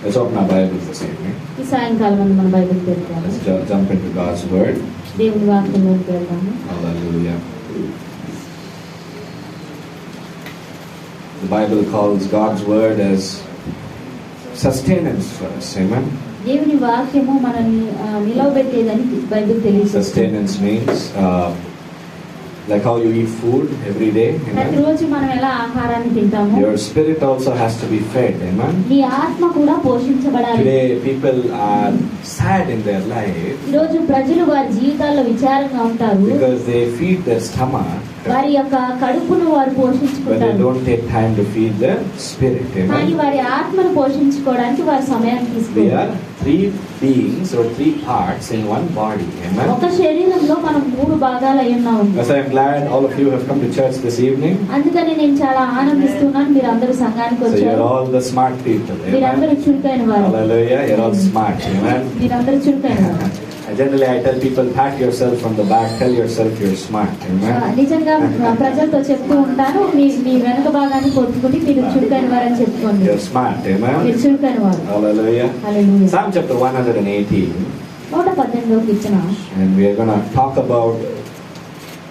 Let's open our Bibles this evening. ఈ సాయంకాలం మన Bible తెరద్దాము. Let's jump into God's Word. దేవుని వాక్యంలోకి వెళ్దాము. Hallelujah. The Bible calls God's Word as sustenance for us. Amen. దేవుని వాక్యము మనల్ని నిలవబెట్టేదని బైబిల్ తెలియజేస్తుంది. Sustenance means like how you eat food every day. ప్రతిరోజు మనం ఎలా ఆహారాన్ని తింటాము. Your spirit also has to be fed. Amen. నీ ఆత్మ కూడా పోషించబడాలి. Today people are sad in their life. ఈ రోజు ప్రజలు వారి జీవితాల్లో విచారంగా ఉంటారు. Because they feed their stomach. వారి యొక్క కడుపును వారు పోషించుకుంటారు. But they don't take time to feed their spirit. Amen. కానీ వారి ఆత్మను పోషించుకోవడానికి వారి సమయాన్ని తీసుకోవాలి. We are three beings or three parts in one body. Amen. ఒక శరీరంలో మనం మూడు భాగాలు అయి ఉన్నాము. Yes, I am glad all of you have come to church this evening. అందుకని నేను చాలా ఆనందిస్తున్నాను మీరు అందరూ సంఘానికి So you are వచ్చారు. all the smart people. మీరందరూ Amen. చురుకైన వారు. Hallelujah. You are all smart. Amen. మీరందరూ చురుకైన వారు. Generally I tell people, pat yourself from the back, tell yourself you're smart. Amen. నిజంగా ప్రజలతో చెప్తూ ఉంటాను మీ వెనక భాగాన్ని కొట్టుకుని మీరు చురుకైన వారని చెప్పుకోండి. You're smart. Amen. మీరు చురుకైన వారు. Hallelujah. Hallelujah. Psalm chapter 118. 118 Keerthana. And we are going to talk about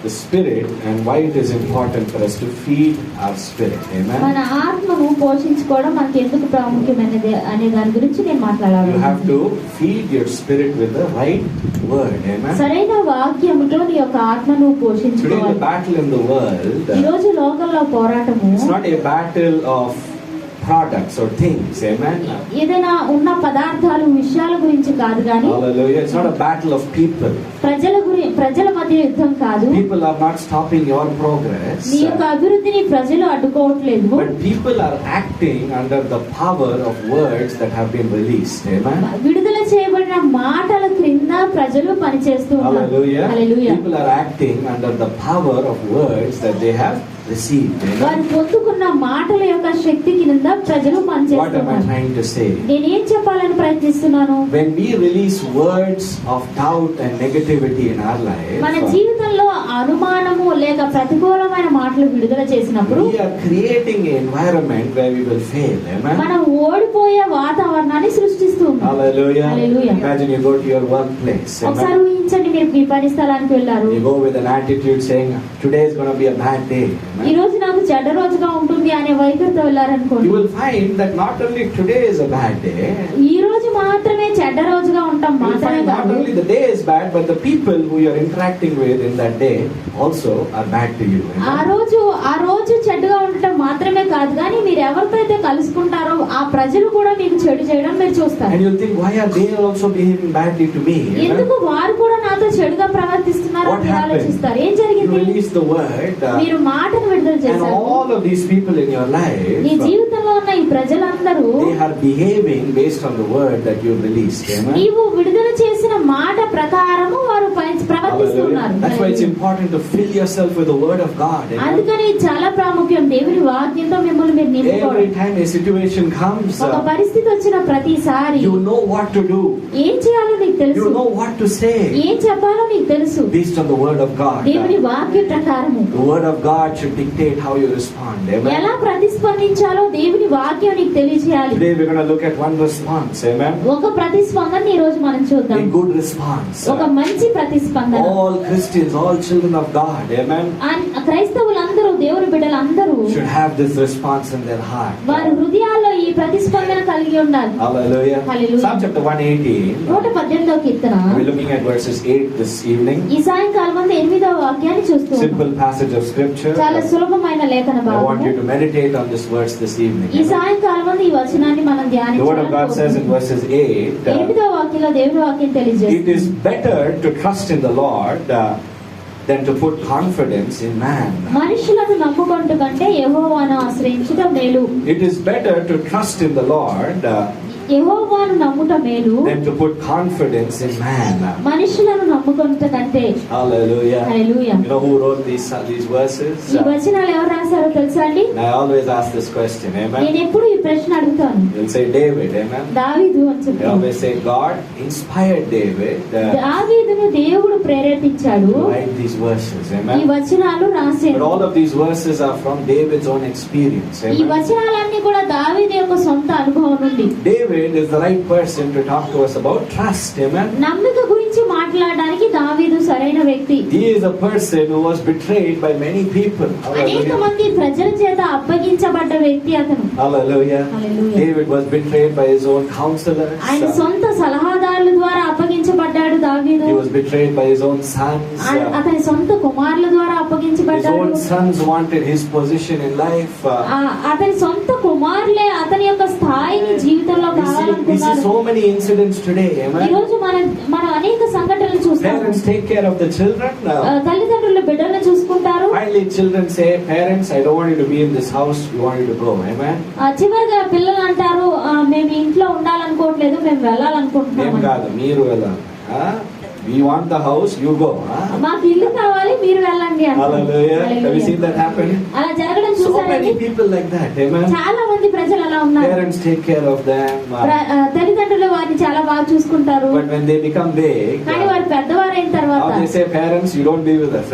the spirit and why it is important for us to feed our spirit. Amen. మన ఆత్మను పోషించుకోవడం మనకి ఎందుకు ప్రాముఖ్యమైనది అనే దాని గురించి నేను మాట్లాడాలి. You have to feed your spirit with the right word. Amen. సరైన వాక్యముతో నీ యొక్క ఆత్మను Today పోషించుకోవాలి. the battle in the world, ఈ రోజు లోకంలో పోరాటము it's not a battle of products or things. Amen. ఏదైనా ఉన్న పదార్థాలు విషయాల గురించి కాదు కానీ Hallelujah. It's not a battle of people. ప్రజల మధ్య యుద్ధం కాదు. People are not stopping your progress. నీ యొక్క అభివృద్ధిని ప్రజలు అడ్డుకోవట్లేదు. But people are acting under the power of words that have been released. Amen. విడుదల చేయబడిన మాటల క్రింద ప్రజలు పనిచేస్తూ ఉన్నారు. Hallelujah. Hallelujah. People are acting under the power of words that they have received. వారు పొందుకున్న మాటల యొక్క శక్తి కింద ప్రజలు What am I పనిచేస్తున్నారు. trying to say? నేనేం చెప్పాలని ప్రయత్నిస్తున్నాను? When we release words of doubt and negativity in our మన life, జీవితంలో అనుమానము లేక ప్రతికూలమైన మాటలు విడుదల చేసినప్పుడు we are creating an environment where we will fail. Amen. మనం ఓడిపోయే వాతావరణాన్ని సృష్టిస్తూ ఉన్నాం. Hallelujah. Hallelujah. Imagine you go to your workplace. ఒకసారి Amen. ఊహించండి, మీరు మీ పని స్థలానికి వెళ్ళారు. You go with an attitude saying, today is going to be a bad day. ఈ రోజు నాకు చెడ్డ రోజుగా ఉంటుంది అనే వైఖరితో వెళ్ళారనుకోండి. You will find that not only today is a bad day, ఈ రోజు మాత్రమే చెడ్డ రోజుగా ఉంటాం you will మాత్రమే find not కాదు, only the day is bad, but the people who you are interacting with in that day also are bad to you. ఆ Amen. రోజు చెడ్డగా ఉండటం మాత్రమే కాదు కానీ మీరు ఎవరితో అయితే కలుసుకుంటారో ఆ ప్రజలు కూడా మీకు చెడు చేయడం మీరు చూస్తారు. And you'll think, why are they also behaving badly to me? Amen. ఎందుకు వారు కూడా నాతో చెడుగా ప్రవర్తిస్తున్నారు What అని happened? ఆలోచిస్తారు. ఏం You జరిగింది? release the word, మీరు మాటను విడుదల and చేశారు. all of these people in your నీ life, జీవితంలో ఉన్న ఈ ప్రజలందరూ they are behaving based on the word that you released. Amen. నీవు విడుదల చేసిన మాట ప్రకారము వారు ప్రవర్తిస్తున్నారు. Hallelujah. That's why it's important to fill yourself with the word of God. Amen. అందుకని చాలా ప్రాముఖ్యం దేవుని వాక్యంతో మిమ్మల్ని మీరు నింపుకోవడం. Every time a situation comes, ఒక పరిస్థితి వచ్చిన ప్రతిసారి you know what to do. ఏం చేయాలో నీకు You తెలుసు, know what to say ఏం చెప్పాలో నీకు తెలుసు. based on the word of God. దేవుని వాక్య ప్రకారము The word of God should dictate how you respond. Amen. ఎలా ప్రతిస్పందించాలో దేవుని వాక్యం నీకు తెలియజేయాలి. Today we're going to look at one response. Amen. ఒక ప్రతిస్పందన ఈ రోజు మనం చూద్దాం. A good response. ఒక మంచి ప్రతిస్పందన. All Christians, all children of God, amen, క్రైస్తవులందరూ దేవుని బిడ్డలందరూ should have this response in their heart. వారి హృదయాల్లో ఈ ప్రతిస్పందన కలిగి ఉండాలి. Hallelujah. Hallelujah. Psalm chapter 118. 118వ Keerthana. We're looking at verses 8 this evening. ఈ సాయంకాలం 8వ వాక్యాన్ని చూస్తున్నాం. Simple passage of scripture. చాలా సులభమైన లేఖన I want భాగము. you to meditate on this verse this evening. ఈ సాయంకాలం ఈ వచనాన్ని మనం The word of God says in ధ్యానించాలి. verses 8, 8వ వాక్యంలో దేవుని వాక్యం it తెలియజేస్తుంది. is better to trust in the Lord than to put confidence in man. మనుషులను నమ్ముకొనుట కంటే యెహోవాను ఆశ్రయించుట మేలు. It is better to trust in the Lord యెహోవాను నమ్ముట మేలు than to put confidence in man. మనుషులను నమ్ముకొనుట కంటే. Hallelujah. Hallelujah. You know who wrote these verses? ఈ వచనాలు ఎవరు రాశారో తెలుసా అండి? And I always ask this question. Amen. నేను ఎప్పుడు ఈ ప్రశ్న అడుగుతాను. You'll say David. Amen. దావీదు అని I చెప్తాను. always say God inspired David దావీదును దేవుడు ప్రేరేపించాడు to write these verses. ఈ Amen. వచనాలు But రాశాడు. all of these verses are from David's own experience. ఈ Amen. వచనాలన్నీ కూడా దావీదు యొక్క సొంత అనుభవం నుండి. David David is the right person to talk to us about trust. Amen. నమ్మిక గురించి మాట్లాడడానికి దావీదు సరైన వ్యక్తి. He is a person who was betrayed by many people. అనేక మంది ప్రజల చేత అప్పగించబడ్డ వ్యక్తి అతను. Hallelujah. David was betrayed by his own counselors. ఆయన సొంత సలహాదారుల ద్వారా అప్పగించబడ్డాడు దావీదు. He was betrayed by his own sons. అతని సొంత కుమారుల ద్వారా అప్పగించబడ్డాడు. His own sons wanted his position in life. అతని సొంత కుమారులే అతని యొక్క స్థాయిని జీవితంలో కావాలనుకున్నారు. We see so many incidents today. Amen. ఈ రోజు మనం అనేక సంఘటనలు చూస్తాం. Parents take care of the children. తల్లిదండ్రులు బిడ్డలను చూసుకుంటారు. Finally children say, parents, I don't want you to be in this house, we want you to go. Amen. చివరిగా పిల్లలు అంటారు, మేము ఇంట్లో ఉండాలనుకోవట్లేదు, మేము వెళ్ళాలనుకుంటున్నాం. కాదు, మీరు వెళ్ళాలి. We want the house, you go. మాకు ఇల్లు కావాలి, మీరు వెళ్ళండి అంటారు. Hallelujah. Have you seen that happen? అలా జరగడం So చూసారండి. many people like that. Amen. చాలా మంది ప్రజలు అలా ఉన్నారు. Parents take care of them. తల్లిదండ్రులు వారిని చాలా బాగా చూసుకుంటారు. But when they become big, కానీ వారు పెద్దవారైన తర్వాత they say, parents, you don't be with us.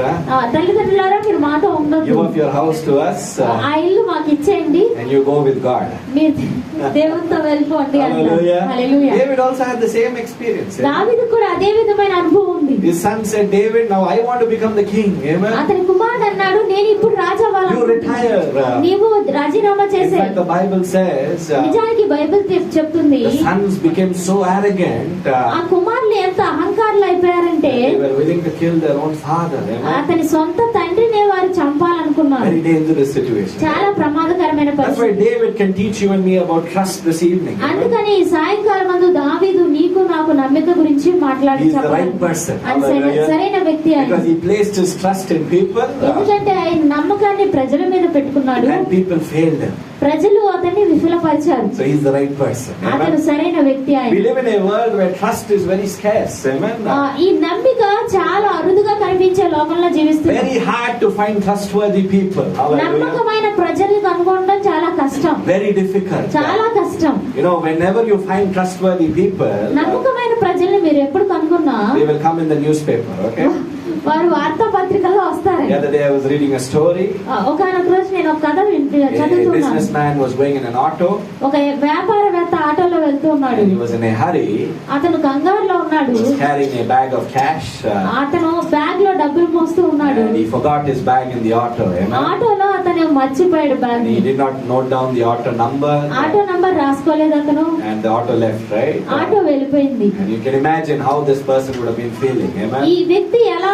తల్లిదండ్రులారా మీరు మాతో ఉండొద్దు. Give up your house to us. ఆ ఇల్లు మాకు ఇచ్చేయండి. And you go with God. మీరు దేవునితో వెళ్ళిపోండి అంటారు. హల్లెలూయా. David also had the same experience. దావీదు కూడా అదే విధమైన అనుభవం ఉంది. His son said, David, now I want to become the king. Amen. అతని కుమారుడు అన్నాడు, నేను ఇప్పుడు రాజు అవ్వాలని. You retire. నీవు రాజీనామా చేసే. In fact, the Bible says, నిజానికి బైబిల్ చెప్తుంది, the sons became so arrogant. ఆ కుమారులు ఎంత అహంకారులు అయిపోయారంటే They were willing to kill their own father. Amen. అతని సొంత తండ్రినే వారు చంపాలనుకున్నారు. Very dangerous situation. చాలా ప్రమాదకరమైన That's why పరిస్థితి. David can teach you and me about trust this evening. అందుకని ఈ సాయంకాలం మందు దావీదు నీకు నాకు నమ్మిక గురించి మాట్లాడి He is the right person. సరైన వ్యక్తి ఆయన. Because he placed his trust in people. ఎందుకంటే ఆయన నమ్మకాన్ని ప్రజల మీద పెట్టుకున్నాడు. And people failed him. ప్రజలు అతన్ని విఫలపరిచారు. So he is the right person. అతను సరైన వ్యక్తి ఆయన. We live in a world where trust is very scarce. Amen. ఈ నమ్మిక చాలా అరుదుగా కనిపించే లోకంలో జీవిస్తున్నాం. Very hard to find trustworthy people. నమ్మకమైన ప్రజల్ని కనుగొనడం చాలా కష్టం. Very difficult. చాలా కష్టం. You know, whenever you find trustworthy people, నమ్మకమైన ప్రజల్ని మీరు ఎప్పుడు కనుగొన్నా they will come in the newspaper. Okay. వారు వార్తాపత్రికల్లో వస్తారు. The other day I was reading a story. ఒకనొక రోజు నేను ఒక కథ A businessman was going in an auto. ఒక వ్యాపారవేత్త ఆటోలో వెళ్తూ ఉన్నాడు. And he was in a hurry. అతను కంగారులో ఉన్నాడు. He was carrying a bag of cash. అతను బ్యాగ్ లో డబ్బులు మోస్తూ ఉన్నాడు. And he forgot his bag in the auto. ఆటోలో అతను మర్చిపోయాడు bag. He did not note down the auto number. Auto number రాసుకోలేదు అతను. And the auto left, right? Auto వెళ్ళిపోయింది. And you can imagine how this person would have been feeling. Amen. ఈ వ్యక్తి ఎలా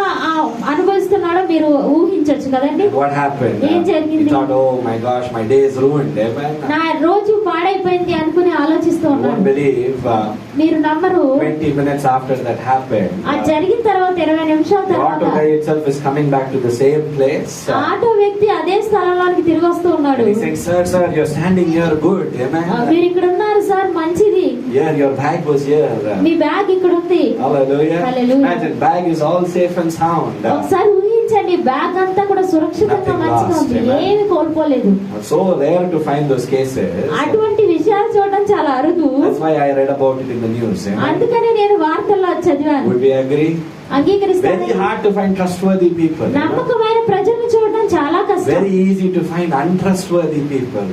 అనుభవిస్తున్నాడో మీరు ఊహించొచ్చు కదండి. What happened? ఏం జరిగింది? He thought, oh my gosh, my day is ruined. Amen. నా రోజు పాడైపోయింది అనుకుని ఆలోచిస్తూ You ఉన్నాడు. won't believe. మీరు నమ్మరు. 20 minutes after that happened, అది జరిగిన తర్వాత 20 నిమిషాల the తర్వాత auto guy itself is coming back to the same place. Auto వ్యక్తి అదే స్థలంలోకి తిరిగి వస్తూ ఉన్నాడు. And he's saying, sir, you're standing here good. Amen. మీరు ఇక్కడ ఉన్నారు సార్, మంచిది. Here, your bag was here. Me bag ఇక్కడ ఉంది. Hallelujah. Hallelujah. Imagine, bag is all safe and sound. ఒకసారి ఊహించండి, బ్యాగ్ అంతా కూడా సురక్షితంగా మంచిగా ఉంది, ఏమి కోల్పోలేదు. So rare to find those cases. అటువంటి విషయాలు చూడడం చాలా అరుదు. That's why I read about it in the news. అందుకనే నేను వార్తల్లో చదివాను. Would we agree? అంగీకరిస్తాను. Very hard to find trustworthy people. నమ్మకమైన ప్రజలను చూడడం చాలా కష్టం. Very easy to find untrustworthy people.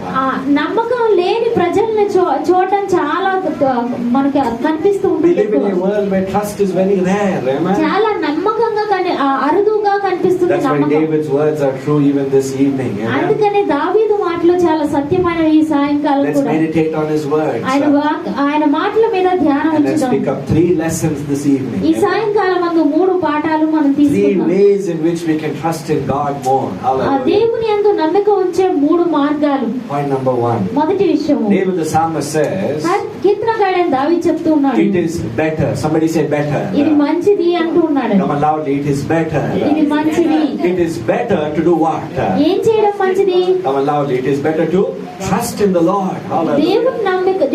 నమ్మకం లేని ప్రజల్ని చూడడం చాలా మనకి కనిపిస్తూ ఉంటుంది. We live in a world where trust is very rare. Amen. చాలా నమ్మకంగా అరుదుగా కనిపిస్తుంది. That's why David's words are true even this evening. అందుకనే దావీదు మాటలు చాలా సత్యమైన ఈ సాయంకాలం Let's కూడా. meditate on his words. ఆయన మాటల మీద ధ్యానం And let's ఉంచుదాం. pick up 3 lessons this evening. ఈ సాయంకాలం మందు 3 పాఠాలు మనం 3 తీసుకుందాం. ways in which we can trust in God more. Hallelujah. దేవుని యందు నమ్మిక ఉంచే 3 మార్గాలు. Point number 1. మొదటి విషయము, David the psalmist says, కీర్తనకారుడైన దావీదు చెప్తూ ఉన్నాడు, it is better. Somebody say better. ఇది మంచిది అంటూ ఉన్నాడు. Come on loudly. It is better. ఇది మంచిది. It is better to do what? ఏం చేయడం మంచిది? Come on loudly. It is better to trust in the Lord. Hallelujah.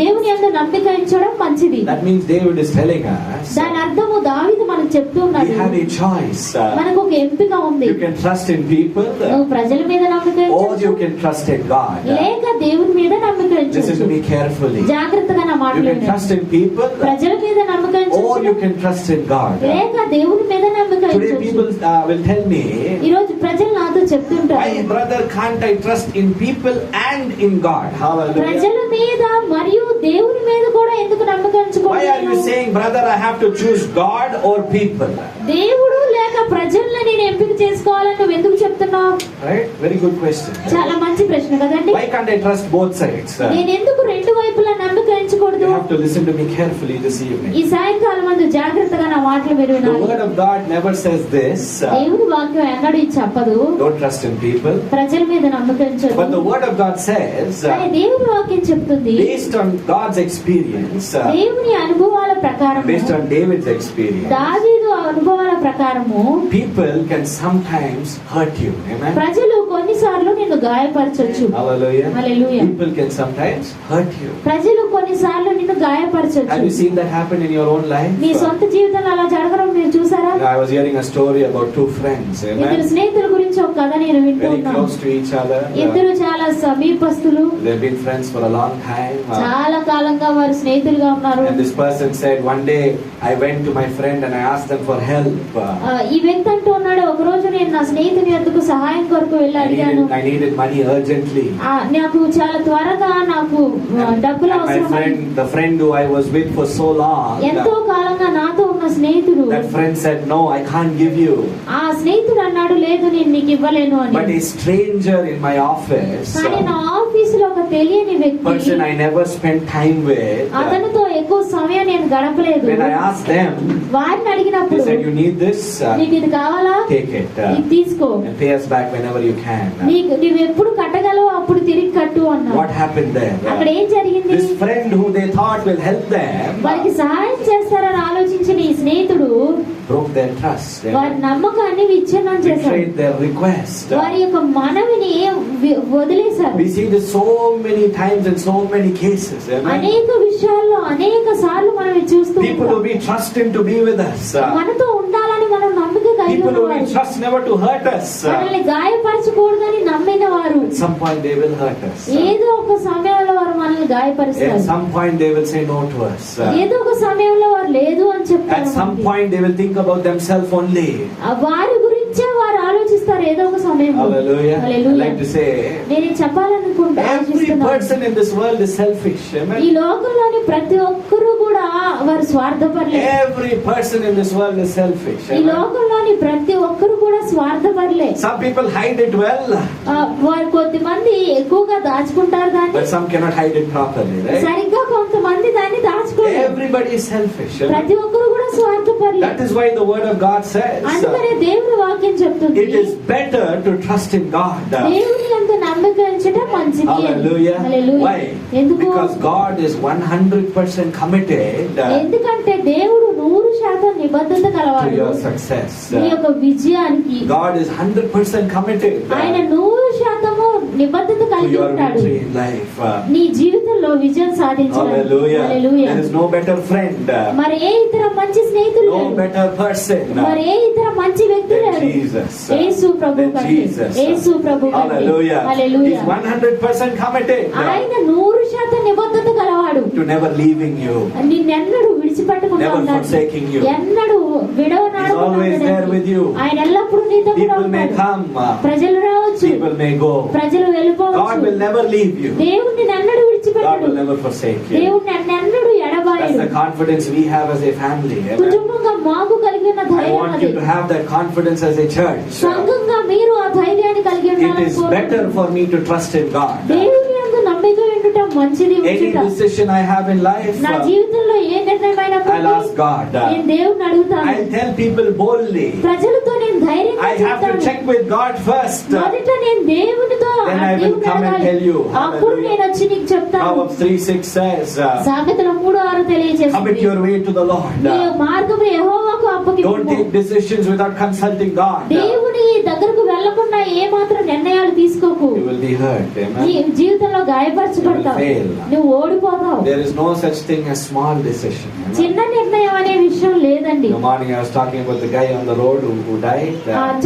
దేవుని యందు నమ్మిక ఉంచడం మంచిది. That means David is telling us, దాని అర్థము దావీదు మనకు చెప్తూ ఉన్నాడు, we have a choice. మనకు ఒక ఎంపిక ఉంది. You can trust in people, నువ్వు ప్రజల మీద నమ్మిక or ఉంచొచ్చు, you can trust in God. లేక దేవుని మీద నమ్మిక Listen to ఉంచొచ్చు. me carefully. జాగ్రత్తగా నా You మాటలు can trust in people, ప్రజల మీద నమ్మిక or you ఉంచొచ్చు, can trust in God. లేక దేవుని మీద నమ్మిక Today ఉంచొచ్చు. people will tell me, ఈ రోజు ప్రజలు నాతో చెప్తుంటారు, my brother, can't I trust in people and in God? Hallelujah. ప్రజల మీద మరియు దేవుని మీద కూడా కూడా ఎందుకు నమ్మకం Why are you ఉంచుకోవట్లేదు? saying, brother, I have to choose God or people? దేవుడు లేక ప్రజల్ని నేను ఎంపిక చేసుకోవాలని నువ్వు ఎందుకు చెప్తున్నావు? Right? Very good question. చాలా మంచి ప్రశ్న కదండి. Why can't I trust both sides? నేను ఎందుకు రెండు వైపులా నమ్మకం ఎంచకూడదు? You have to listen to me carefully this evening. ఈ సాయంకాలం మందు జాగ్రత్తగా నా మాటలు మీరు The వినాలి. word of God never says this. దేవుడి వాక్యం ఎన్నడూ ఇది చెప్పదు, Don't trust in people. ప్రజల మీద నమ్మకం ఉంచదు. But the word of God says, కానీ దేవుడి వాక్యం చెప్తుంది, based on God's experience, దేవుని అనుభవాల ప్రకారం, based on David's experience, దావీదు అనుభవాల ప్రకారము people can sometimes hurt you. Amen. ప్రజలు కొన్నిసార్లు నిన్ను గాయపరచొచ్చు. Hallelujah. Hallelujah. People can sometimes hurt you. ప్రజలు కొన్నిసార్లు నిన్ను గాయపరచొచ్చు. Have you seen that happen in your own life? మీ సొంత జీవితంలో అలా జరగడం మీరు చూసారా? I was hearing a story about two friends. ఇద్దరు Amen. స్నేహితుల గురించి ఒక కథ నేను వింటూ Very ఉన్నాను. close to each other. ఇద్దరు చాలా సమీపస్తులు, They've been friends for a long time. చాలా కాలంగా వారు స్నేహితులుగా ఉన్నారు. And this person said, one day I went to my friend and I asked them for help. ఈ వ్యక్తి అంటూ ఉన్నాడు, ఒక రోజు నేను నా స్నేహితుని వద్దకు సహాయం కొరకు వెళ్ళి అడిగాను. I needed money urgently. నాకు చాలా త్వరగా నాకు డబ్బులు And my అవసరం. friend, the friend who I was with for so long, ఎంతో కాలంగా నాతో ఉన్న స్నేహితుడు, that friend said, no, I can't give you. ఆ స్నేహితుడు అన్నాడు, లేదు నేను నీకు ఇవ్వలేను అని. But a stranger in my office, కానీ నా ఆఫీసులో ఒక తెలియని వ్యక్తి, person I never spent time with, అతనితో ఎక్కువ సమయం నేను గడపలేదు. when I asked them, వారిని they అడిగినప్పుడు, said, you need this, నీకు ఇది కావాలా, take it ఇది తీసుకో, and pay us back whenever you can. నువ్వు ఎప్పుడు కట్టగలవో అప్పుడు తిరిగి కట్టు అన్నాడు. What happened there? అక్కడ ఏం జరిగింది? This friend who they thought will help them వారికి సహాయం చేస్తారని ఆలోచించిన ఈ స్నేహితుడు broke their trust. వారి నమ్మకాన్ని విచ్ఛిన్నం చేశాడు. Betrayed their request. వారి యొక్క మనవిని వదిలేశారు. We see this so many times in so many cases. Amen. అనేక విషయాల్లో అనేక సార్లు మనం ఇది చూస్తూ People ఉంటాం. who we trust him to be with us. మనతో ఉండాలని మనం నమ్మిక కలిగి People who we ఉన్నవారు, trust never to hurt us. మనల్ని గాయపరచకూడదని నమ్మిన వారు, At some point they will hurt us. ఏదో ఒక సమయంలో వారు మనల్ని At గాయపరుస్తారు. some point they will say no to us. ఏదో ఒక సమయంలో వారు లేదు అని At చెప్తారు. some point they will think about themselves only. వారి గురించే వారు ఆలోచిస్తారు ఏదో ఒక సమయంలో. Hallelujah. I Hallelujah. like to say, నేను చెప్పాలనుకుంటా, every person in this world is selfish. ఈ Amen. లోకంలోని ప్రతి ఒక్కరూ కూడా వారు స్వార్థపరులే. Every person in this world is selfish. ఈ Amen. లోకంలోని ప్రతి ఒక్కరు కూడా స్వార్థపరులే. Some people hide it well, వారు కొద్దిమంది ఎక్కువగా దాచుకుంటారు దాన్ని, but some cannot hide it properly, right? సరిగ్గా కొంతమంది దాన్ని దాచుకోలేరు. Everybody is selfish. Amen. ప్రతి ఒక్కరు కూడా స్వార్థపరులే. That is why the word of God says, అందుకనే దేవుని వాక్యం చెప్తుంది, it is better to trust in God. దేవుని యందు నమ్మిక ఉంచడం మంచిది అని. Hallelujah. Hallelujah. Why? ఎందుకు? Because God is 100% committed ఎందుకంటే దేవుడు 100% నిబద్ధత to కలవాడు your success. నీ యొక్క విజయానికి. God is 100% committed ఆయన 100% నిబద్ధత to కలిగి your ఉంటాడు victory in life. నీ జీవితంలో విజయం సాధించడానికి. Hallelujah. Hallelujah. There is no better friend, మరి ఏ ఇతర మంచి స్నేహితులు no లేరు, better person మరి ఏ ఇతర మంచి వ్యక్తి than లేరు, Jesus. యేసు ప్రభు Than కంటే. Jesus. యేసు ప్రభు కంటే. Hallelujah. హల్లెలూయా. He's 100% committed ఆయన 100% నిబద్ధత కలవాడు, to never leaving you, నిన్నెన్నడూ విడిచిపెట్టకుండా never ఉన్నాడు, forsaking you. ఎన్నడూ విడవనాడు. He's always there with you. ఆయన ఎల్లప్పుడూ నీతో కూడా People may ఉంటాడు. come, ప్రజలు రావచ్చు, people may go. ప్రజలు God వెళ్ళిపోవచ్చు. will never leave you. దేవుడిని నన్నడు God విడిచిపెట్టడు, will never forsake you. దేవుడిని నన్నడు That's ఎడబాయడు. the confidence we have as a family. Amen. కుటుంబంగా మాకు కలిగిన I ధైర్యం want అది. you to have that confidence as a church. సంఘంగా మీరు ఆ ధైర్యాన్ని కలిగి It ఉండాలని is కోరుకుంటున్నాను. better for me to trust in God. దేవుని యందు నమ్మిక ఉండుట మంచిది. Any ఉంచుట. decision I have in life, నా జీవితంలో ఏ నిర్ణయమైనప్పుడు I'll ask God. నేను దేవుని అడుగుతాను. I'll tell people boldly. ప్రజలతో నేను ధైర్యంగా I have to చెప్తాను. check with God first. మొదట నేను దేవునితో Then ఆ I will దేవుని come and అడగాలి. tell you. అప్పుడు Hallelujah. నేను వచ్చి నీకు చెప్తాను. Proverbs 3:6 says, సామెతల 3:6 తెలియజేస్తుంది, commit your way to the Lord. నీ మార్గము యెహోవాకు Don't అప్పగించుము. take decisions without consulting God. దేవుని దగ్గరకు వెళ్ళకుండా ఏ మాత్రం నిర్ణయాలు తీసుకోకు. You will be hurt. నీ Amen. జీవితంలో గాయపరచబడతావు, You will fail. నువ్వు ఓడిపోతావు. There is no such thing as small decision. Amen. చిన్న నిర్ణయం అనే విషయం లేదండి. In the morning I was talking about the guy on the road who died.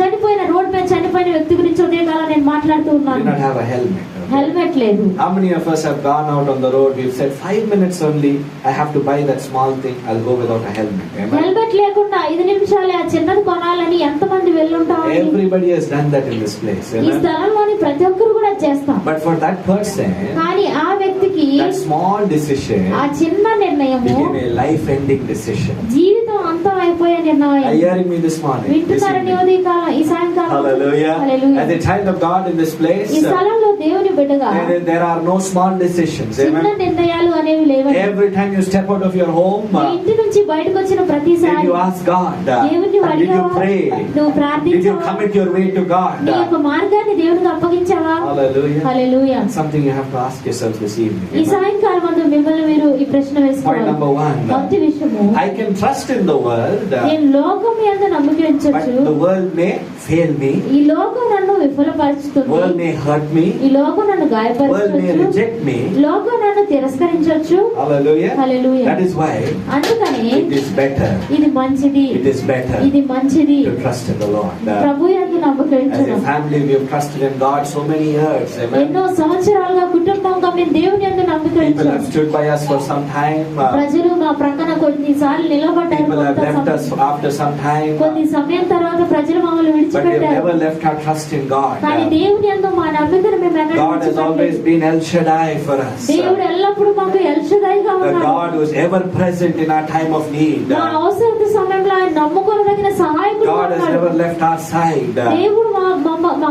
చనిపోయిన road మీద చనిపోయిన వ్యక్తి గురించి ఉదయకాలం నేను మాట్లాడుతూ Did ఉన్నాను. not have a helmet. Helmet లేదు. How many of us have gone out on the road? We've said 5 minutes only. I have to buy that small thing. I'll go without a helmet. Amen. Helmet లేకుండా 5 నిమిషాలే ఆ చిన్నది కొనాలని ఎంతమంది వెళ్ళుంటారు? Everybody has done that in this place. ఈ Amen. స్థలంలోని ప్రతి ఒక్కరు కూడా చేస్తాం. But for that person, కానీ ఆ వ్యక్తి వ్యక్తికి that small decision ఆ చిన్న నిర్ణయము became a life-ending decision. జీవితం అంతం అయిపోయే నిర్ణయం. Are you hearing me this morning? వింటున్నారని ఉదయకాలం ఈ సాయంకాలం. Hallelujah. Hallelujah. As a child of God in this place, ఈ స్థలంలో దేవుని బిడ్డగా there are no small decisions. చిన్న Amen. నిర్ణయాలు అనేవి లేవండి. Every time you step out of your home, మీ ఇంటి నుంచి బయటకు వచ్చిన ప్రతిసారి did you ask God? దేవుని Did you అడిగావా? pray? నువ్వు Did you ప్రార్థించావా? commit your way to God? నీ యొక్క మార్గాన్ని దేవునికి అప్పగించావా? Hallelujah. Hallelujah. Something you have to ask yourself this evening. ఈ సాయంకాలం మందు మిమ్మల్ని మీరు ఈ ప్రశ్న Point వేసుకోవాలి. number 1. మొదటి విషయము, I can trust in the world, నేను లోకం మీద నమ్మకం but ఉంచొచ్చు. the world may fail me. ఈ లోకం నన్ను విఫలపరుస్తుంది. World may hurt me. ఈ లోకం నన్ను World may గాయపరచవచ్చు. reject me. లోకం నన్ను తిరస్కరించవచ్చు. Hallelujah. Hallelujah. That is why అందుకని it is better. ఇది మంచిది, It is better ఇది మంచిది to trust in the Lord. ప్రభు యందు నమ్మకం As a ఉంచడం. family, we have trusted in God so many years. Amen. ఎన్నో సంవత్సరాలుగా కుటుంబంగా మేము దేవుని యందు నమ్మకం People have ఉంచాం. stood by us for some time. ప్రజలు మా ప్రక్కన కొన్నిసార్లు నిలబడ్డారు. People have కొంత left us సమయం- after some time. కొద్ది సమయం తర్వాత ప్రజలు మమ్మల్ని But we have విడిచిపెట్టారు. never left our trust in God. కానీ దేవుని యందు మా నమ్మకం మేము ఎన్నడూ God has always విడిచిపెట్టలేదు. been El Shaddai for us. దేవుడు ఎల్లప్పుడూ మాకు ఎల్షదాయిగా The ఉన్నాడు. God who is ever present in our time of need. మా అవసరత సమయంలో ఆయన నమ్ముకోదగిన సహాయకుడు God has ఉన్నాడు. never left our side. దేవుడు మా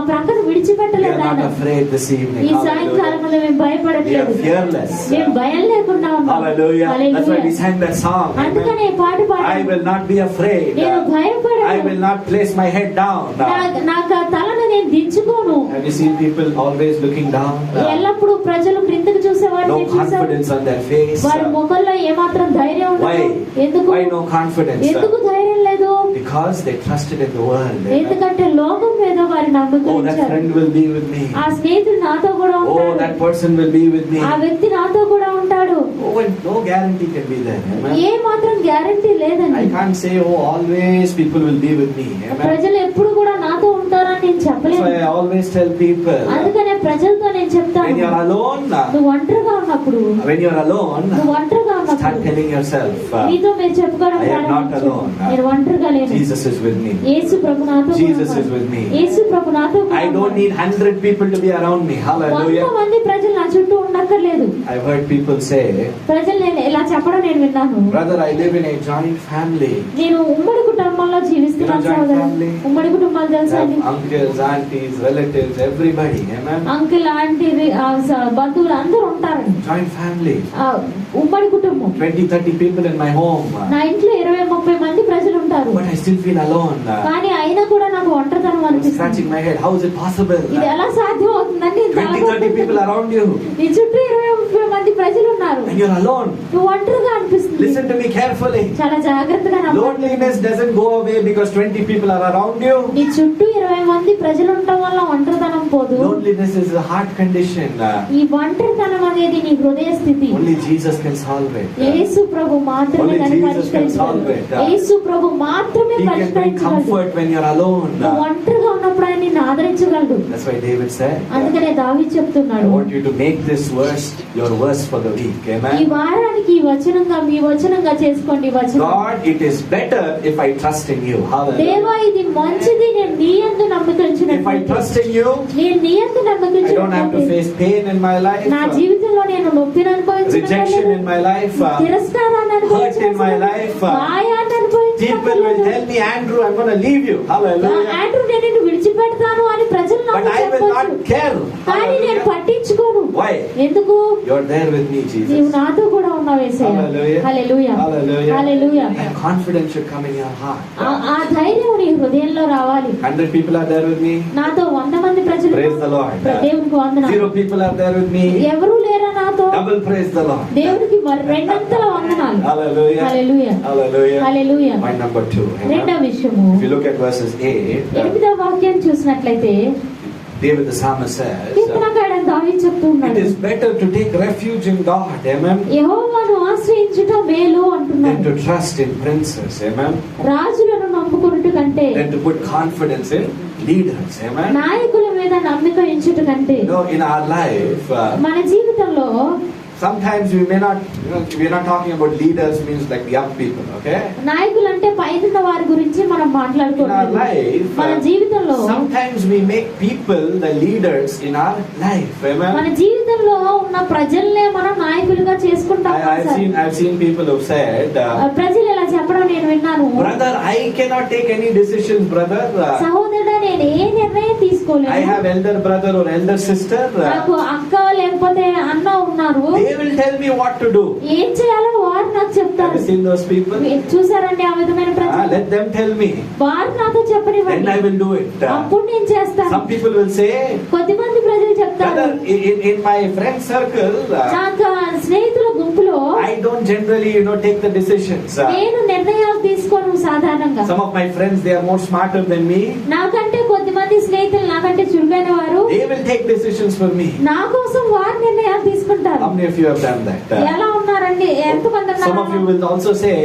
ప్రక్కన We విడిచిపెట్టలేదు are ఆయన. not afraid this evening. ఈ సాయంకాలంలో మేము We are భయపడట్లేదు. fearless. మేము భయం లేకుండా ఉన్నాం. Hallelujah. That's why we hallelujah. sang that song. అందుకనే Amen. ఈ పాట I పాడాను. will not be afraid. నేను I భయపడను. will not place my head down. నాకు ఆ తలను నేను దించుకోను. Have you seen people always looking down? ఎల్లప్పుడూ ప్రజలు క్రిందకు చూసేవారు No చూసారు. confidence on their face. వారి ముఖంలో ఏమాత్రం ధైర్యం Why? ఉండదు. ఎందుకు Why no confidence? ఎందుకు ధైర్యం లేదు? Because they trusted in the world. Amen. ఎందుకంటే లోకం మీద వారి నమ్మకం Oh, that ఉంచారు. friend will be with me. ఆ స్నేహితుడు నాతో కూడా Oh, ఉంటాడు. that person will be with me. ఆ వ్యక్తి నాతో కూడా ఉంటాడు. Oh, and no guarantee can be there. Amen. ఏ మాత్రం గ్యారంటీ లేదండి. I can't say, oh, always people will be with me. Amen. ప్రజలు ఎప్పుడు కూడా నాతో ఉంటారని నేను That's చెప్పలేను. why I always tell people, అందుకనే ప్రజలతో నేను when చెప్తాను, you're alone, నువ్వు ఒంటరిగా ఉన్నప్పుడు when you're alone, నువ్వు ఒంటరిగా start ఉన్నప్పుడు telling yourself, నీతో మీరు చెప్పుకోవడం I am not ప్రారంభించు. alone. నేను ఒంటరిగా లేను. Jesus is with me. యేసు ప్రభు నాతో కూడా Jesus is ఉన్నాడు. with me. యేసు ప్రభు నాతో కూడా I don't ఉన్నాడు. need 100 people to be around me. 100 Hallelujah. మంది ప్రజలు నా చుట్టూ ఉండక్కర్లేదు. I've heard people say, ప్రజలు నేను ఇలా చెప్పడం నేను విన్నాను. brother, I live in a joint family. నేను ఉమ్మడి కుటుంబంలో జీవిస్తున్నాను You know joint సోదరు. family? ఉమ్మడి కుటుంబాలు I తెలుసా అండి? have uncles, aunties, relatives, everybody. Amen. Uncle aunty బంధువులు అందరూ ఉంటారండి. Joint family. ఆ, ఉమ్మడి కుటుంబం. 20-30 people in my home. నా ఇంట్లో 20-30 మంది ప్రజలు ఉంటారు. But I still feel alone. కానీ అయినా కూడా నాకు ఒంటరితనం I'm అనిపిస్తుంది. scratching my head. How is it possible? ఇది ఎలా సాధ్యం అవుతుందండి? 20-30 people around you. నీ చుట్టూ 20-30 మంది ప్రజలు ఉన్నారు. And you're alone. నువ్వు ఒంటరిగా అనిపిస్తుంది. Listen to me carefully. చాలా జాగ్రత్తగా నమ్మాలి. Loneliness doesn't go away because 20 people are around you. నీ చుట్టూ 20 మంది ప్రజలు ఉండటం వల్ల ఒంటరితనం పోదు. Loneliness is a heart condition. ఈ ఒంటరితనం అనేది నీ హృదయ స్థితి. Only Jesus can solve it. యేసు ప్రభు మాత్రమే Only దాన్ని Jesus can solve పరిష్కరించగలడు. it. యేసు ప్రభు మాత్రమే He can bring పరిష్కరించగలడు. comfort when you're alone. నువ్వు ఒంటరిగా ఉన్నప్పుడు ఆయన నిన్ను ఆదరించగలడు. That's why David said, అందుకనే దావీదు I చెప్తున్నాడు, want you to make this verse your verse for the week. ఈ Amen. వారానికి ఈ వచనంగా మీ వచనంగా చేసుకోండి. ఈ వచనం, God, it is better if I trust in you. Hallelujah. దేవా ఇది మంచిది, నేను నీ యందు If I నమ్మకించినట్లయితే, trust in you, నేను నీ యందు I don't have to నమ్మకించినట్లయితే face pain in my life, నా జీవితంలో నేను నొప్పిని rejection in అనుభవించలేదు, my life, తిరస్కారాన్ని hurt in my life. గాయాన్ని People will tell me, Andrew, I'm going to leave you. Hallelujah. Andrew నేను నిన్ను విడిచిపెడతాను అని ప్రజలు But నాకు I will చెప్పొచ్చు. not care. కానీ నేను Hallelujah. పట్టించుకోను. Why? ఎందుకు? You're there with me, నీవు Jesus. నాతో కూడా ఉన్నావు యేసయ్య. Hallelujah. Hallelujah. Hallelujah. Hallelujah. And confidence should come in your heart. ఆ ధైర్యం నీ హృదయంలో రావాలి. 100 people are there with me. నాతో 100 మంది ప్రజలు Praise the Lord. దేవునికి వందనాలు. 0 people are there with me. ఎవరు లేరా నాతో? Double praise the Lord. దేవునికి మరి రెండంతల వందనాలు. Hallelujah. హల్లెలూయా. Hallelujah. హల్లెలూయా. Point number 2. రెండవ విషయము, If you look at verses 8, 8వ వాక్యం చూసినట్లయితే David the psalmist says, కీర్తనకారుడు దావీదు చెప్తూ it ఉన్నాడు, is better to take refuge in God, amen, యెహోవాను ఆశ్రయించుట మేలు than అంటున్నాడు. to trust in princes, amen, రాజులను నమ్ముకున్నట్టు కంటే, than to put confidence in leaders, amen. నాయకుల మీద నమ్మిక ఉంచుట కంటే, In our life, మన జీవితంలో sometimes we may not, we are not talking about leaders, means like young people, okay? నాయకులు అంటే పైన వారి గురించి మనం In our మాట్లాడుకుంటున్నాం. life, మన జీవితంలో sometimes we make people the leaders in our life. మన Amen. జీవితంలో ఉన్న ప్రజల్నే మనం నాయకులుగా చేసుకుంటాం. I've seen people who've said, ప్రజలు ఇలా చెప్పడం నేను విన్నాను. brother, I cannot take any decisions, brother. సహోదరుడా, నేను ఏ నిర్ణయం I తీసుకోలేను. have elder brother or elder sister. నాకు అక్క లేకపోతే అన్న ఉన్నారు. They will tell me what to do. ఏం చేయాలో వారు నాకు Have చెప్తారు. you seen those people? చూసారండి ఆ విధమైన ప్రజలు? Let them tell me. వారు నాతో Then చెప్పనివ్వండి, I will do it. అప్పుడు నేను చేస్తాను. Some people will say, కొద్దిమంది ప్రజలు చెప్తారు, brother, in my friend circle, నాకు స్నేహితుల గుంపులో I don't generally, take the decisions. నేను నిర్ణయాలు తీసుకోను సాధారణంగా. Some of my friends, they are more smarter than me. నాకంటే కొద్దిమంది స్నేహితులు నాకంటే చురుకైన వారు They will take decisions for me. నా కోసం వారు నిర్ణయాలు తీసుకుంటారు. How many of you have done that? ఎలా ఉన్నారండి? ఎంతమంది Some of you ఉన్నారు? will also say,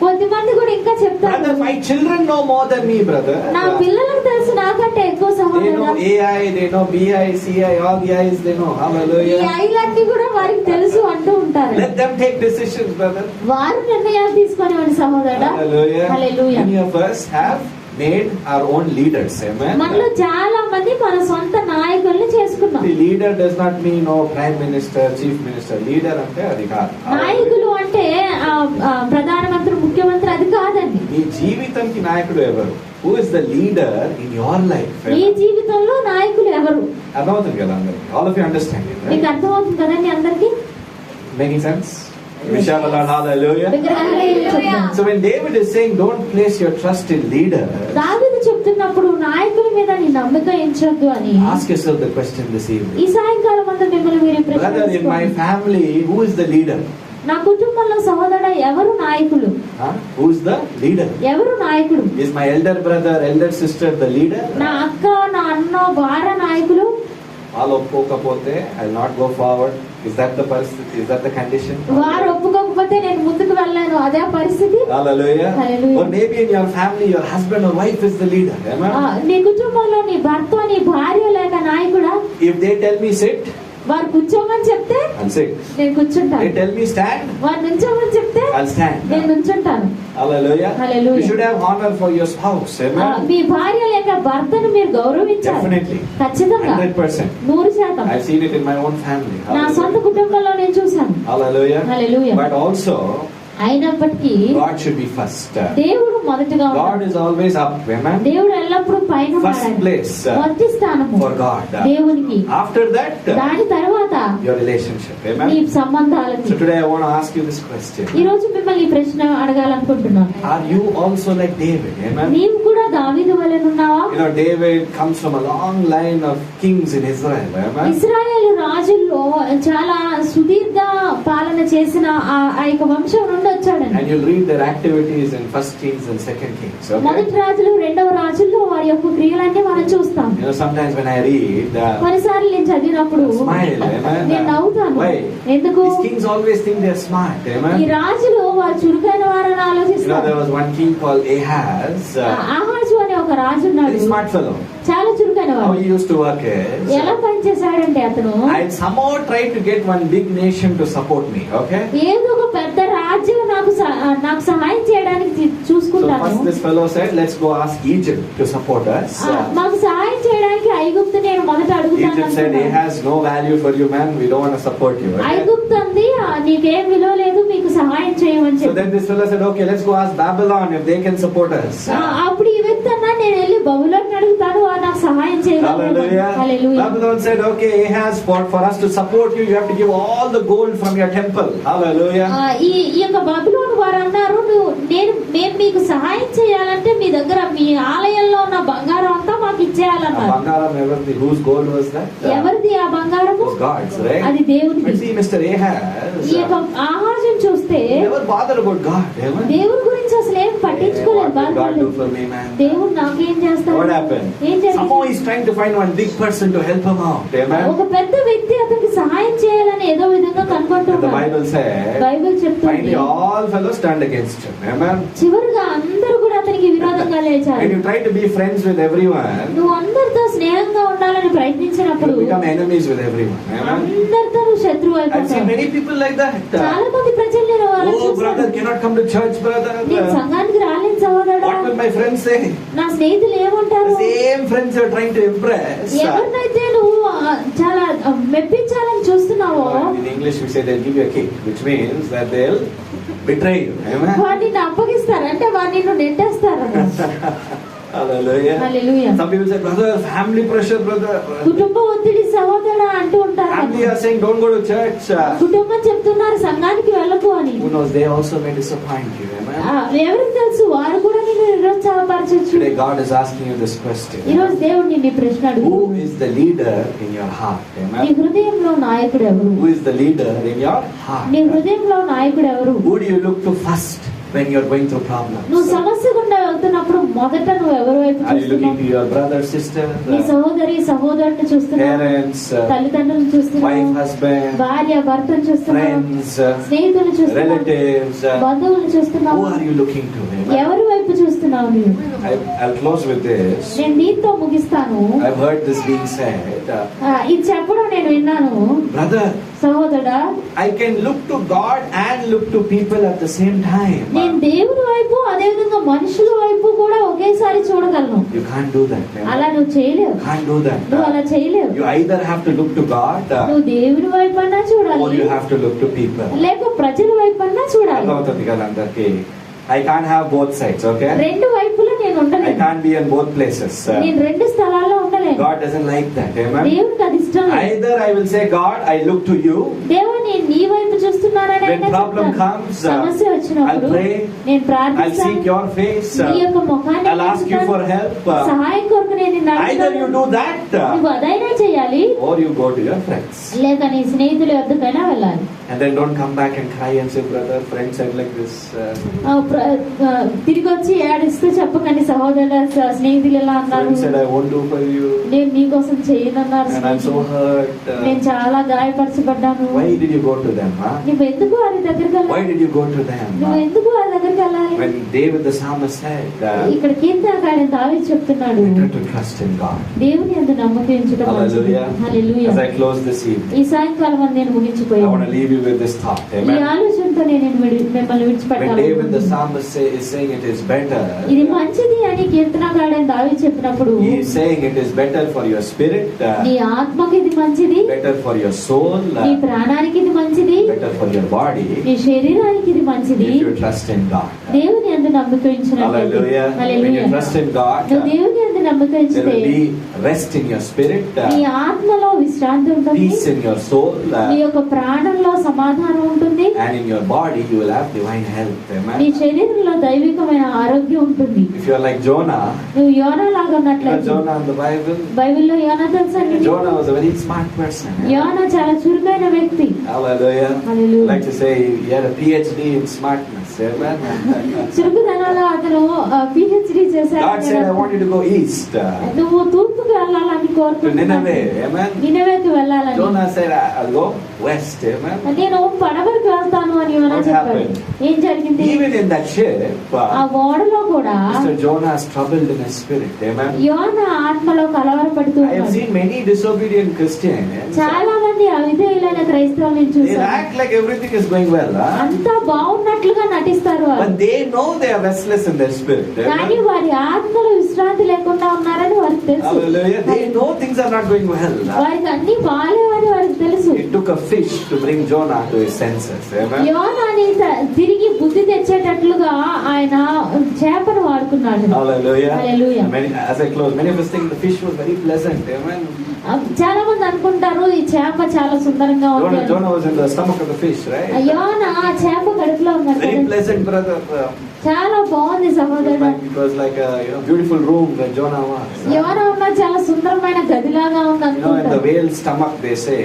కొద్దిమంది కూడా ఇంకా చెప్తారు, brother, my children know more than me, brother. నా పిల్లలకు తెలుసు నాకంటే ఎక్కువ They know సహోదరుడు. AI, they know BI, CI, all the I's they know. ఈ Hallelujah. ఐలన్నీ కూడా వారికి తెలుసు అంటూ ఉంటారు. Let them take decisions, brother. వారు నిర్ణయాలు తీసుకునేవాడి సహోదరుడా. Hallelujah. Hallelujah. Many of us have made our own leaders. Amen. మనలో చాలా మంది మన సొంత నాయకుల్ని చేసుకున్నాం. The leader does not mean prime minister, chief minister. Leader ante adi kaadu. నాయకులు అంటే ప్రధానమంత్రి, ముఖ్యమంత్రి అది కాదండి. నీ జీవితంకి నాయకుడు ఎవరు? Who is the leader in your life? నీ జీవితంలో నాయకులు ఎవరు? అర్థమవుతుంది కదా అందరికి? All of you understand it, మీకు right? అర్థమవుతుంది కదండి అందరికి? Making sense? Vishal hallelujah. విగ్రహాలు చెప్తాం. So when David is saying, don't place your trust in leaders, దావీదు చెప్తున్నప్పుడు నాయకుల మీద నీ నమ్మకం ఎంచొద్దు అని, ask yourself the question this evening. ఈ సాయంకాలం అంతా మిమ్మల్ని మీరు ఈ ప్రశ్న Brother, in my వేసుకోండి. family, who is the leader? నా కుటుంబంలో సహోదరుడా ఎవరు నాయకులు? Who is the leader? ఎవరు నాయకుడు? Is my elder brother, elder sister the leader? నా అక్క, నా అన్న, వార నాయకులు? వాళ్ళు ఒప్పుకోకపోతే I will not go forward. Is that the పరిస్థితి? Is that the condition? వారు ఒప్పుకోకపోతే నేను ముందుకు వెళ్ళాను, అదే పరిస్థితి. Hallelujah. Hallelujah. Or maybe in your family, your husband or wife is the leader. Amen. నీ కుటుంబంలో నీ భర్త, నీ భార్య లేక నాయకుడా? If they tell me sit, వారు కూర్చోమని చెప్తే I'll sit. నేను కూర్చుంటాను. They tell me stand, వారు నుంచోమని చెప్తే I'll stand. నేను నుంచుంటాను. Hallelujah. Hallelujah. You should have honor for your spouse. Amen. మీ భార్య లేక భర్తను మీరు గౌరవించాలి. Definitely. ఖచ్చితంగా 100%. 100%. I've seen it in my own family. నా సొంత Hallelujah. కుటుంబంలో నేను చూశాను. Hallelujah. Hallelujah. But also, అయినప్పటికీ God should be first. దేవుడు మొదటగా God ఉన్నాడు. is always up. Amen. దేవుడు ఎల్లప్పుడూ పైన First ఉన్నాడు. place మొదటి స్థానము for God. దేవునికి. After that, దాని తర్వాత your relationship. నీ Amen. సంబంధాలకి. So today I want to ask you this question. ఈ రోజు మిమ్మల్ని ఈ ప్రశ్న అడగాలనుకుంటున్నాను. Are you also like David? Amen. నీవు కూడా దావీదు వలెనున్నావా? David comes from a long line of kings in Israel. Amen. ఇశ్రాయేలు రాజుల్లో చాలా సుదీర్ఘ పాలన చేసిన ఆ యొక్క వంశం నుండి వచ్చాడండి. And you'll read their activities in First Kings and Second Kings. మొదటి Okay. రాజులు, రెండవ రాజుల్లో వారి యొక్క క్రియలన్నీ మనం చూస్తాం. Sometimes when I read, కొన్నిసార్లు నేను చదివినప్పుడు smile. Amen. నేను నవ్వుతాను. Why? ఎందుకు? These kings always think they're smart. ఈ Amen. రాజులు వారు చురుకైన వారని There ఆలోచిస్తారు. was one king called Ahaz. ఆహాజు అనే ఒక రాజు ఉన్నాడు, Very smart fellow. చాలా చురుకైన How వాడు. he used to work is, ఎలా పనిచేశాడంటే అతను I somehow tried to get one big nation to support me. Okay. ఏదో ఒక పెద్ద రాజ్యం నాకు సహాయం చేయడానికి So చూసుకుంటాను. first this fellow said, let's go ask Egypt to support us. మాకు సహాయం చేయడానికి ఐగుప్తు నేను మొదట Egypt said, అడుగుతాను. it has no value for you, man. We don't want to support you. Okay? ఐగుప్తు అంది, నీకేం విలువ లేదు, మీకు సహాయం చేయమని So చెప్పి. then this fellow said, okay, let's go ask Babylon if they can support us. అప్పుడు ఈ వ్యక్తి అన్నా, నేను వెళ్ళి బబులోని అడుగుతాను, వారు నాకు సహాయం చేయగలరు. Hallelujah. Hallelujah. Babylon said, okay, Ahaz, for us to support you, you have to give all the gold from your temple. Hallelujah. ఈ యొక్క బబులోను వారు అన్నారు, మేము మీకు సహాయం చేయాలంటే మీ దగ్గర మీ ఆలయంలో ఉన్న బంగారం అంతా మాకు ఇచ్చేయాలన్నారు. Bangaram, whose gold was that? ఎవరిది ఆ బంగారము? It was God's, right? అది దేవుడిది. But see, Mr. Ahaz, ఈ యొక్క ఆహాజం చూస్తే he never bothered about God. Amen. దేవుడి గురించి అసలు ఏం Hey, పట్టించుకోలేదు. what did God do బాధపడలేదు. for me, man? దేవుడు నాకేం చేస్తాడు? What happened? ఏం Somehow జరిగింది? he's trying to find one big person to help him out. Amen. ఒక పెద్ద వ్యక్తి అతనికి సహాయం చేయాలని ఏదో విధంగా And the కనుకుంటున్నాడు. Bible said, Bible చెప్తుంది, finally all fellows turned against him. Amen. చివరిగా అందరూ కూడా అతనికి అతనికి విరోధంగా When లేచారు. you try to be friends with everyone, నువ్వు అందరితో స్నేహంగా ఉండాలని ప్రయత్నించినప్పుడు you become enemies with everyone. Amen. అందరితో నువ్వు శత్రువు I've seen అయిపోతావు. many people like that. చాలా మంది ప్రజలు నేను వాళ్ళని Oh, brother, చూశాను. cannot come to church, brother. నేను సంఘానికి రాలేను సహోదరుడా. What will my friends say? నా స్నేహితులు ఏమంటారు? The same friends you're trying to impress. ఎవరినైతే నువ్వు చాలా మెప్పించాలని చూస్తున్నావో In English we say they'll give you a kick, which means that they'll betray you. Amen. వాటిని అప్పగిస్తారు, అంటే వాటిని నువ్వు నెట్టేస్తారు. Hallelujah. హల్లెలూయా. Some people say, brother, family pressure, brother. కుటుంబ ఒత్తిడి సహోదరుడా అంటూ ఉంటారు. Family are saying, don't go to church. కుటుంబం చెప్తున్నారు సంఘానికి వెళ్ళకు అని. Who knows, they also may disappoint you. Amen. ఎవరికి తెలుసు, వారు కూడా నిన్ను నిరుత్సాహపరచొచ్చు. Today God is asking you this question. ఈ రోజు దేవుడు నిన్ను ఈ ప్రశ్న అడుగు. Who is the leader in your heart? నీ Amen. హృదయంలో నాయకుడు ఎవరు? Who is the leader in your heart? నీ హృదయంలో నాయకుడు ఎవరు? Who do you look to first when you're going through problems? నువ్వు సమస్య గుండా వెళ్తున్నప్పుడు మొదట నువ్వు ఎవరి వైపు Are you looking చూస్తున్నావు? to your brother, sister, నీ సహోదరి సహోదరుని చూస్తున్నావు, parents, తల్లిదండ్రులను చూస్తున్నావు, wife, husband, భార్య భర్తను చూస్తున్నావు, friends, స్నేహితులను చూస్తున్నావు, relatives? బంధువులను చూస్తున్నావు. Who are you looking to? Amen. ఎవరి వైపు చూస్తున్నావు నీవు? I'll close with this. నేను దీంతో ముగిస్తాను. I've heard this being said. ఇది చెప్పడం నేను విన్నాను. Brother, సహోదరుడా, I can look to God and look to people at the same time. నేను దేవుని వైపు అదే విధంగా మనుషుల వైపు కూడా ఒకేసారి చూడగలను. You can't do that. Amen. అలా నువ్వు చేయలేవు. Can't do that. నువ్వు అలా చేయలేవు. You either have to look to God నువ్వు దేవుని వైపు అన్నా or చూడాలి, you have to look to people. లేక ప్రజల వైపు అన్నా చూడాలి. అర్థమవుతుంది కదా అందరికి? I can't have both sides, okay? రెండు వైపులా నేను I ఉండలేను. can't be in both places. నేను రెండు స్థలాల్లో ఉండలేను. God doesn't like that. Amen. దేవునికి అది ఇష్టం లేదు. Either I will say, God, I look to you. దేవుడు నేను నీ వైపు చూస్తున్నానని When ఆయన problem చెప్తాడు. comes, సమస్య వచ్చినప్పుడు I'll pray. నేను I'll ప్రార్థిస్తాను. seek your face. నీ యొక్క ముఖాన్ని I'll ask you for help. సహాయం కొరకు నేను నిన్ను Either you అడుగుతాను. do that నువ్వు అదైనా చేయాలి, or you go to your friends. లేక నీ స్నేహితుల వద్దకైనా వెళ్ళాలి. And then don't come back and cry and say, brother, friend said like this. తిరిగి వచ్చి ఏడిస్తూ చెప్పకండి, సహోదరుల స్నేహితులు ఎలా అన్నారు, Friend said, I won't do for you. నేను నీకోసం చేయనన్నారు, And I'm so hurt. నేను చాలా గాయపరచబడ్డాను. Why did you go to them? Huh? నువ్వు ఎందుకు వారి దగ్గరికి Why వెళ్ళాలి? did you go to them? నువ్వు ఎందుకు వారి దగ్గరికి వెళ్ళాలి? When David the psalmist said, ఇక్కడ కీర్తనకారుడు దావీదు చెప్తున్నాడు, better to trust in God. దేవుని యందు నమ్మకం ఉంచడం మంచిది. Hallelujah. Hallelujah. As I close this evening, ఈ సాయంకాలం అని నేను I want to ముగించిపోయాను. leave you with this thought. ఈ Amen. ఆలోచనతో నేను మిమ్మల్ని When విడిచిపెట్టాలి. David the psalmist is saying it is better, ఇది మంచిది అని కీర్తనకారుడు దావీదు చెప్పినప్పుడు, he is saying it is better for your spirit, నీ ఆత్మకి ఇది మంచిది, better for your soul, నీ ప్రాణానికి ఇది మంచిది, better for your body, నీ శరీరానికి ఇది మంచిది. if you trust in God. దేవుని యందు నమ్మకం ఉంచినట్లయితే. Hallelujah. When hallelujah. you trust in God, నువ్వు దేవుని యందు నమ్మకం there ఉంచితే will be rest in your spirit, నీ ఆత్మలో విశ్రాంతి ఉంటుంది, peace in your soul, నీ యొక్క ప్రాణంలో సమాధానం ఉంటుంది, and in your body you will have divine health. నీ Amen. శరీరంలో దైవికమైన ఆరోగ్యం ఉంటుంది. If you are like Jonah, నువ్వు యోనా లాగా you know ఉన్నట్లయితే, Jonah in the Bible, బైబిల్లో యోనా తెలుసా నీకు? Jonah was a very smart person. యోనా చాలా చురుకైన వ్యక్తి. Hallelujah. Hallelujah. I like to say he had a PhD in smartness. Amen. చురుకుదనంలో అతను పిహెచ్డి చేశాడు. God said, I want you to go east నువ్వు తూర్పుకు వెళ్ళాలని to కోరుకుంటున్నాను, Nineveh. Amen. నినవేకి వెళ్ళాలని. Jonah said, I'll go west. Amen. నేను పడవరకు వెళ్తాను అని యోనా What చెప్పాడు. happened? ఏం జరిగింది? Even in that ship, ఆ ఓడలో కూడా Mr. Jonah is troubled in his spirit. Amen. యోనా ఆత్మలో కలవరపడుతూ I have ఉన్నాడు. seen many disobedient Christians. చాలా మంది అవిధేయులైన క్రైస్తవులను They చూశాను. act like everything is going well. Huh? అంతా బాగున్నట్లుగా నటిస్తారు వారు, But they know they are restless in their spirit. కానీ Amen. వారి ఆత్మలో విశ్రాంతి లేకుండా ఉన్నారని వారికి తెలుసు. Hallelujah. They know things are not going well. వారికి అన్ని బాలేవని వారికి తెలుసు. It took a fish to bring Jonah to his senses. Amen. యోనాని తిరిగి బుద్ధి తెచ్చేటట్లుగా ఆయన చేపను వాడుకున్నాడు. Hallelujah. Hallelujah. As I close, many of us think the fish was very pleasant. Amen. చాలా మంది అనుకుంటారు ఈ చేప చాలా సుందరంగా ఉంది. Jonah was in the stomach of the fish, right? యోనా ఆ చేప కడుపులో ఉన్నాడు Very కదా. pleasant, brother. చాలా బాగుంది సహోదరుడు. It was like a beautiful room where Jonah was. యోనా ఉన్న చాలా సుందరమైన గదిలాగా ఉంది In the అనుకుంటారు. whale's stomach, they say,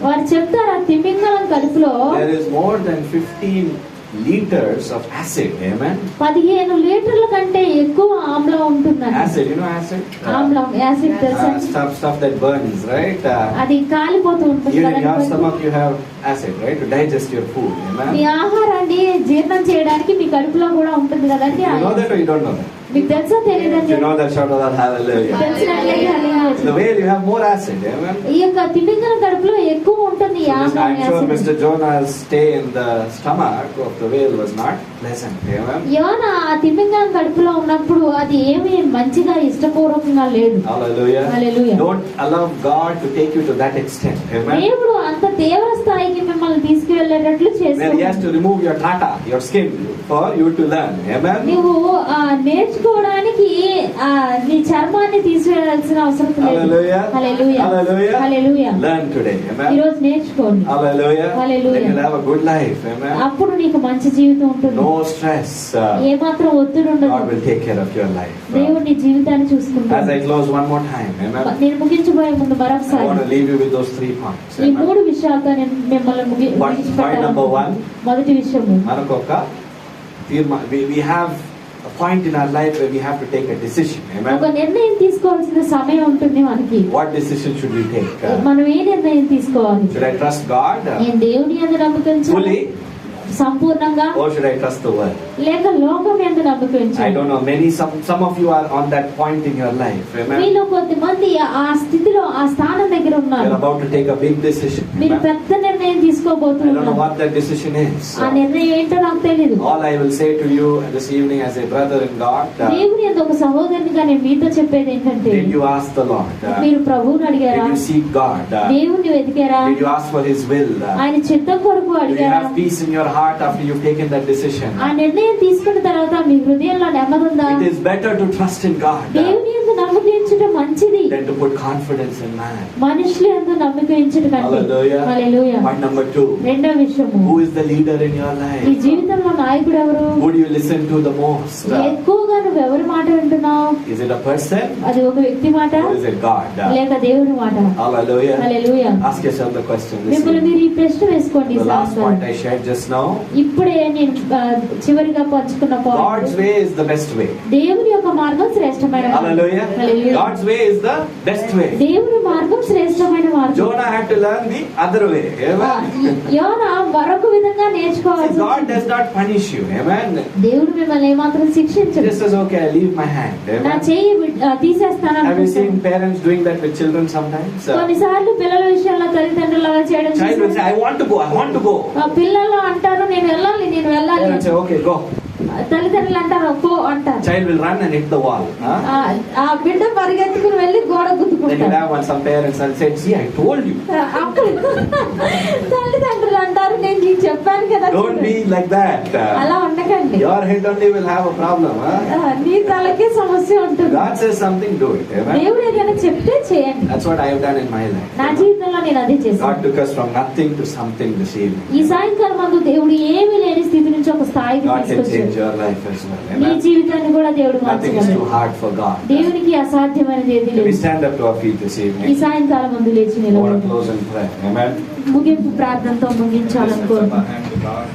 వారు చెప్తారు ఆ తిమింగలం కడుపులో there is more than 15 liters of acid. Amen. 15 లీటర్ల కంటే ఎక్కువ ఆమ్లం ఉంటుందండి. Acid, you know acid? ఆమ్లం, యాసిడ్ తెలుసా? Stuff that burns, right? అది కాలిపోతూ ఉంటుంది Even in your కదా. stomach you have acid, right? To digest your food. Me Amen. ఆహారాన్ని జీర్ణం చేయడానికి చేయడానికి మీ కడుపులో కూడా ఉంటుంది కదండి. You know that or you don't know that? మీకు తెలుసా If తెలియదండి? you know that, shout out hallelujah. తెలిసినట్లయితే హల్లెలూయా The చెప్పండి. whale, you have more acid, amen? ఈ యొక్క తిమింగలం కడుపులో ఎక్కువ ఉంటుంది ఈ So I'm sure ఆమ్లం. Mr. Jonah's stay in the stomach of the whale was not pleasant, amen? యోనా ఆ తిమింగలం కడుపులో ఉన్నప్పుడు అది ఏమీ మంచిగా ఇష్టపూర్వకంగా లేదు. Hallelujah. Hallelujah. Don't allow God to take you to that extent, amen? దేవుడు అంత తీవ్ర స్థాయికి మిమ్మల్ని తీసుకువెళ్ళేటట్లు Where He has చేస్తాడు. to remove your tata, your skin, for you to learn, amen? నువ్వు నేర్చుకోవడానికి నీ చర్మాన్ని తీసివేయాల్సిన అవసరం లేదు. Hallelujah. హల్లెలూయా. Hallelujah. హల్లెలూయా. Learn today, ఈ amen? రోజు నేర్చుకోండి. Hallelujah. Hallelujah. Then you'll have a good life, amen? అప్పుడు నీకు మంచి జీవితం ఉంటుంది. No stress. ఏమాత్రం ఒత్తిడి God ఉండదు. will take care of your life. దేవుడు నీ జీవితాన్ని As I చూసుకుంటాడు. close one more time, amen? నేను ముగించబోయే ముందు I మరొకసారి want to leave you with those 3 points. ఈ Amen? 3 విషయాలతో నేను మిమ్మల్ని Point number 1. మొదటి విషయము, మనకొక we have a point in our life where we have to take a decision, ఒక amen? నిర్ణయం తీసుకోవాల్సిన సమయం ఉంటుంది మనకి. What decision should we take? మనం ఏ నిర్ణయం తీసుకోవాలి? Should I trust God నేను దేవుని యందు నమ్మకం ఉంచాలా? fully, సంపూర్ణంగా, or should I trust the world? లేక లోకం యందు నమ్మకం I ఉంచాలా? don't know, some of you are on that point in your life, amen? మీలో కొంతమంది ఆ స్థితిలో ఆ స్థానం దగ్గర You're ఉన్నారు. about to take a big decision, మీరు amen? పెద్ద నిర్ణయం I don't know తీసుకోబోతున్నారు. what that decision is. ఆ నిర్ణయం ఏంటో నాకు తెలియదు. All I will say to you this evening as a brother in God, దేవుని యందు ఒక సహోదరునిగా నేను మీతో చెప్పేది ఏంటంటే, did you ask the Lord? మీరు ప్రభువుని అడిగారా? Did you seek God? దేవుణ్ణి వెతికారా? Did you ask for His will? ఆయన చిత్తం కొరకు Do you అడిగారా? have peace in your heart after you've taken that decision? ఆ నిర్ణయం తీసుకున్న తర్వాత మీ హృదయంలో నెమ్మది ఉందా? It is better to trust in God దేవుని యందు నమ్మకించడం మంచిది, than to put confidence in man. మనుషుల యందు నమ్మకించడం కంటే. Hallelujah. హల్లెలూయా. Point number 2. రెండో విషయము, Who is the leader in your నీ life? జీవితంలో నాయకుడు ఎవరు? Who do you listen to the most? ఎక్కువగా నువ్వు ఎవరి మాట వింటున్నావు? Is it a person అది ఒక వ్యక్తి మాట or is it God? లేక దేవుని మాట? Hallelujah. Hallelujah. Ask yourself the question this మిమ్మల్ని evening. మీరు ఈ ప్రశ్న వేసుకోండి. The last point I shared just now. ఇప్పుడే నేను చివరిగా పంచుకున్న God's point, way is the best way. దేవుని యొక్క మార్గం శ్రేష్టమైన మార్గం. Hallelujah. Hallelujah. God's way is the best way. దేవుని మార్గం శ్రేష్టమైన మార్గం. Jonah had to learn the other way. Amen. యోనా మరొక విధంగా See, నేర్చుకోవాల్సి God వచ్చింది. does not punish you. Amen. దేవుడు మిమ్మల్ని ఏమాత్రం శిక్షించడు. Just as okay, I leave my hand. నా Amen. చేయి తీసేస్తాను Have you seen అనుకుంటాను. parents doing that with children sometimes? కొన్నిసార్లు పిల్లల విషయంలో తల్లిదండ్రులు అలా చేయడం Child will say, చూసాను. I want to go, I want to go. పిల్లలు అంటారు నేను వెళ్ళాలి నేను వెళ్ళాలి. Parents say, okay, go. తల్లిదండ్రులు అంటారు పో అంటారు. Child will run and hit the wall. Huh? ఆ బిడ్డ పరిగెత్తుకుని వెళ్ళి గోడ Then you గుద్దుకుంటారు. have one, some parents will say, see, I told you. అప్పుడు తల్లిదండ్రులు అంటారు నేను నీకు చెప్పాను కదా. Don't be like that. అలా ఉండకండి. Your head only will have a problem. Huh? నీ తలకే సమస్య ఉంటుంది. God says something, do it. Amen. దేవుడు ఏదైనా చెప్తే చేయండి. That's what I have done in my life. నా జీవితంలో నేను అదే చేశాను. God took us from nothing to something this evening. ఈ సాయంకాలం మందు దేవుడు ఏమీ లేని స్థితి నుంచి ఒక స్థాయికి God can change తీసుకొచ్చాడు. your life as well. నీ Amen. జీవితాన్ని కూడా దేవుడు Nothing is మార్చగలడు. too hard for God. దేవునికి అసాధ్యమైనది ఏది Can we లేదు. stand up to our feet this ఈ evening? సాయంకాలం మందు లేచి I want to నిలబడి close in prayer. Amen. ముగింపు ప్రార్థనతో ముగించాలనుకో. Let's lift up our hand to God.